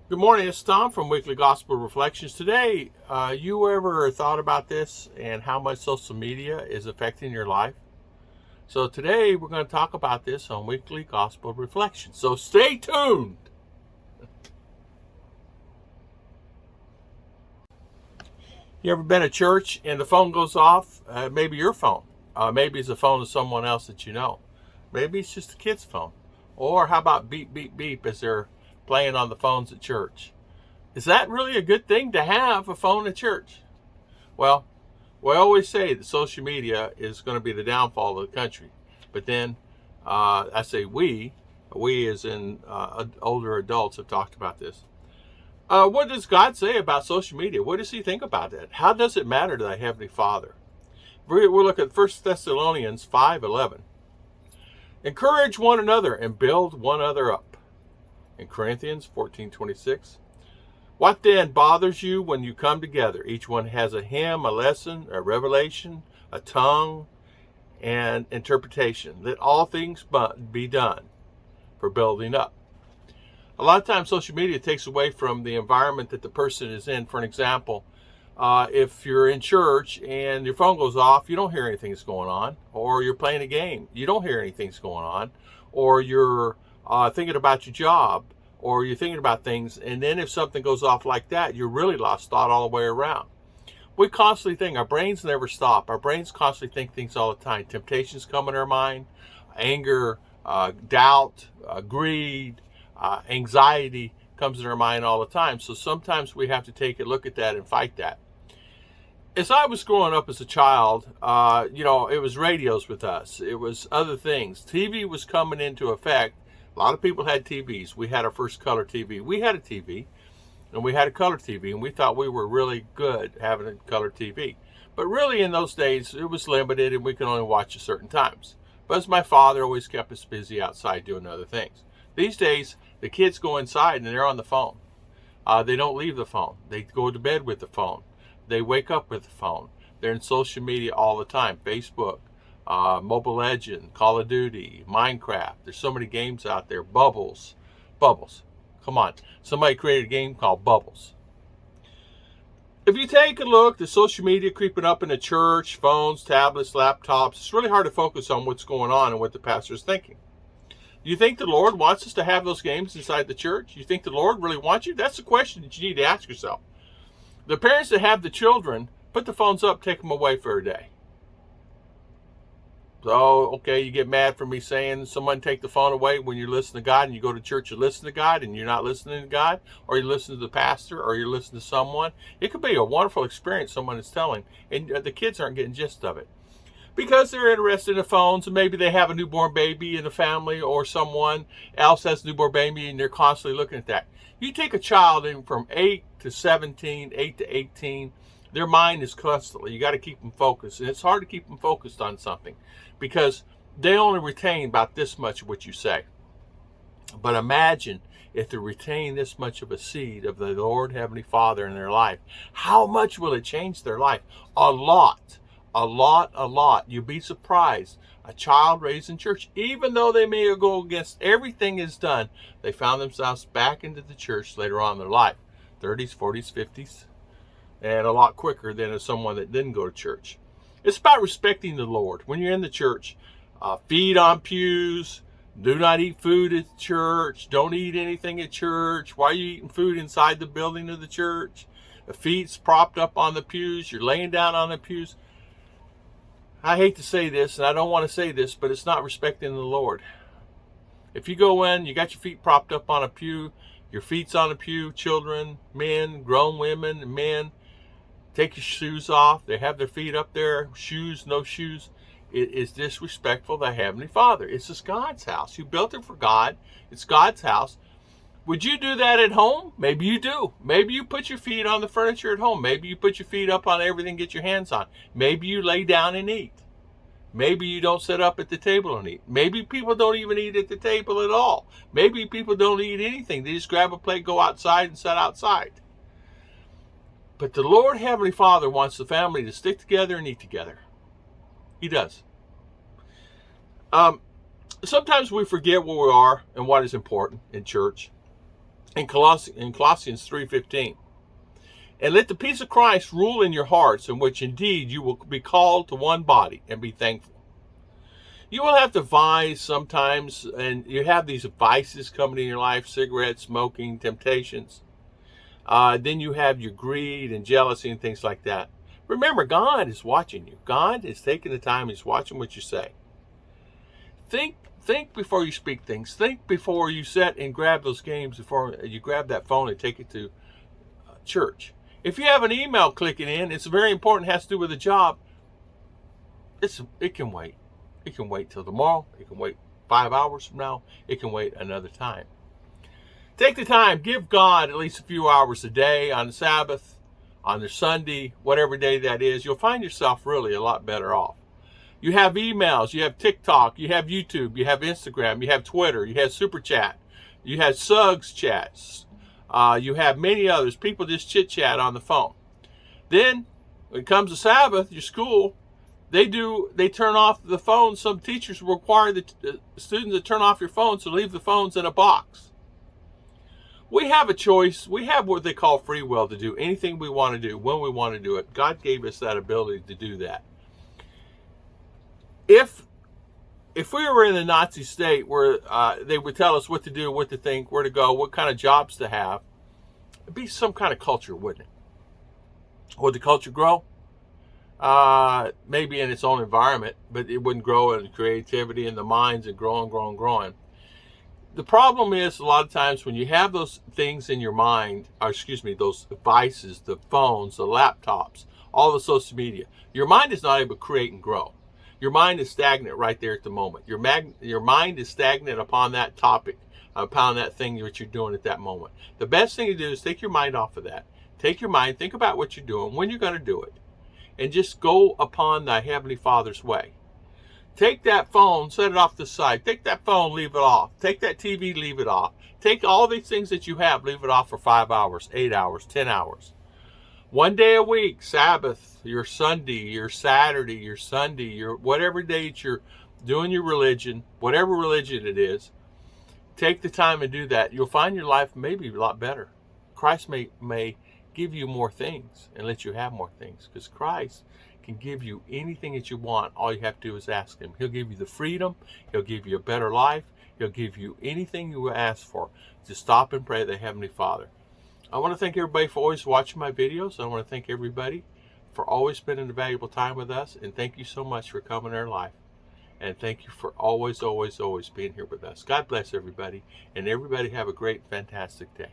Good morning, it's Tom from Weekly Gospel Reflections. Today, you ever thought about this and how much social media is affecting your life? So today we're going to talk about this on Weekly Gospel Reflections. So stay tuned. You ever been at church and the phone goes off? Maybe your phone. Maybe it's the phone of someone else that you know. Maybe it's just a kid's phone. Or how about beep, beep, beep as they're playing on the phones at church? Is that really a good thing to have a phone at church? Well, we always say that social media is going to be the downfall of the country. But then I say we as in older adults have talked about this. What does God say about social media? What does he think about that? How does it matter to thy Heavenly Father? We'll look at 1 Thessalonians 5:11. Encourage one another and build one another up. In Corinthians 14:26. What then bothers you when you come together? Each one has a hymn, a lesson, a revelation, a tongue, and interpretation. Let all things be done for building up. A lot of times social media takes away from the environment that the person is in. For an example, if you're in church and your phone goes off, you don't hear anything that's going on. Or you're playing a game, you don't hear anything that's going on. Or you're thinking about your job, or you're thinking about things, and then if something goes off like that, you're really lost thought all the way around. We constantly think. Our brains never stop. Our brains constantly think things all the time. Temptations come in our mind, anger, doubt, greed, anxiety comes in our mind all the time. So sometimes we have to take a look at that and fight that. As I was growing up as a child, it was radios with us. It was other things. TV was coming into effect. A lot of people had TVs. We had our first color TV. We had a TV, and we had a color TV, and we thought we were really good having a color TV. But really in those days, it was limited, and we could only watch at certain times. But as my father always kept us busy outside doing other things. These days, the kids go inside, and they're on the phone. They don't leave the phone. They go to bed with the phone. They wake up with the phone. They're in social media all the time. Facebook, Mobile Legends, Call of Duty, Minecraft. There's so many games out there. Bubbles. Come on. Somebody created a game called Bubbles. If you take a look, the social media creeping up in the church, phones, tablets, laptops, it's really hard to focus on what's going on and what the pastor is thinking. Do you think the Lord wants us to have those games inside the church? You think the Lord really wants you? That's the question that you need to ask yourself. The parents that have the children, put the phones up, take them away for a day. So, okay, you get mad for me saying someone take the phone away when you're listening to God and you go to church, you listen to God and you're not listening to God, or you listen to the pastor, or you're listening to someone. It could be a wonderful experience someone is telling, and the kids aren't getting gist of it. Because they're interested in the phones, and maybe they have a newborn baby in the family, or someone else has a newborn baby, and they're constantly looking at that. You take a child in from 8 to 17, 8 to 18, their mind is constantly, you got to keep them focused. And it's hard to keep them focused on something because they only retain about this much of what you say. But imagine if they retain this much of a seed of the Lord Heavenly Father in their life. How much will it change their life? A lot. A lot. You'd be surprised. A child raised in church, even though they may go against everything is done, they found themselves back into the church later on in their life. 30s, 40s, 50s, and a lot quicker than someone that didn't go to church. It's about respecting the Lord. When you're in the church, feed on pews, do not eat food at church, don't eat anything at church. Why are you eating food inside the building of the church? The feet's propped up on the pews, you're laying down on the pews. I hate to say this, and I don't want to say this, but it's not respecting the Lord. If you go in, you got your feet propped up on a pew, your feet's on a pew, children, men, grown women, men, take your shoes off. They have their feet up there, shoes, no shoes. It is disrespectful to the Heavenly Father. It's just God's house. You built it for God. It's God's house. Would you do that at home? Maybe you do. Maybe you put your feet on the furniture at home. Maybe you put your feet up on everything, get your hands on. Maybe you lay down and eat. Maybe you don't sit up at the table and eat. Maybe people don't even eat at the table at all. Maybe people don't eat anything. They just grab a plate, go outside, and sit outside. But the Lord Heavenly Father wants the family to stick together and eat together. He does. Sometimes we forget where we are and what is important in church. in Colossians 3:15. And let the peace of Christ rule in your hearts, in which indeed you will be called to one body, and be thankful. You will have to vice sometimes, and you have these vices coming in your life: cigarettes, smoking, temptations. Then you have your greed and jealousy and things like that. Remember, God is watching you. God is taking the time. He's watching what you say. Think before you speak things. Think before you sit and grab those games, before you grab that phone and take it to church. If you have an email clicking in, it's very important, it has to do with a job. It can wait. It can wait till tomorrow. It can wait 5 hours from now. It can wait another time. Take the time. Give God at least a few hours a day on the Sabbath, on the Sunday, whatever day that is. You'll find yourself really a lot better off. You have emails. You have TikTok. You have YouTube. You have Instagram. You have Twitter. You have Super Chat. You have Suggs chats. You have many others. People just chit-chat on the phone. Then, when it comes to Sabbath, your school, they turn off the phones. Some teachers require the students to turn off your phones, to leave the phones in a box. We have a choice. We have what they call free will to do anything we want to do, when we want to do it. God gave us that ability to do that. If we were in a Nazi state where they would tell us what to do, what to think, where to go, what kind of jobs to have, it'd be some kind of culture, wouldn't it? Would the culture grow? Maybe in its own environment, but it wouldn't grow in creativity and the minds and growing. The problem is, a lot of times when you have those things in your mind, those devices, the phones, the laptops, all the social media, your mind is not able to create and grow. Your mind is stagnant right there at the moment. Your mind is stagnant upon that topic, upon that thing that you're doing at that moment. The best thing to do is take your mind off of that. Take your mind, think about what you're doing, when you're going to do it, and just go upon thy Heavenly Father's way. Take that phone, set it off to the side. Take that phone, leave it off. Take that TV, leave it off. Take all these things that you have, leave it off for 5 hours, 8 hours, 10 hours. One day a week, Sabbath, your Sunday, your Saturday, your Sunday, your whatever date you're doing your religion, whatever religion it is, take the time and do that. You'll find your life maybe a lot better. Christ may give you more things and let you have more things, because Christ can give you anything that you want. All you have to do is ask him. He'll give you the freedom. He'll give you a better life. He'll give you anything you ask for. Just stop and pray to the Heavenly Father. I want to thank everybody for always watching my videos. I want to thank everybody for always spending a valuable time with us. And thank you so much for coming in our life. And thank you for always being here with us. God bless everybody. And everybody have a great, fantastic day.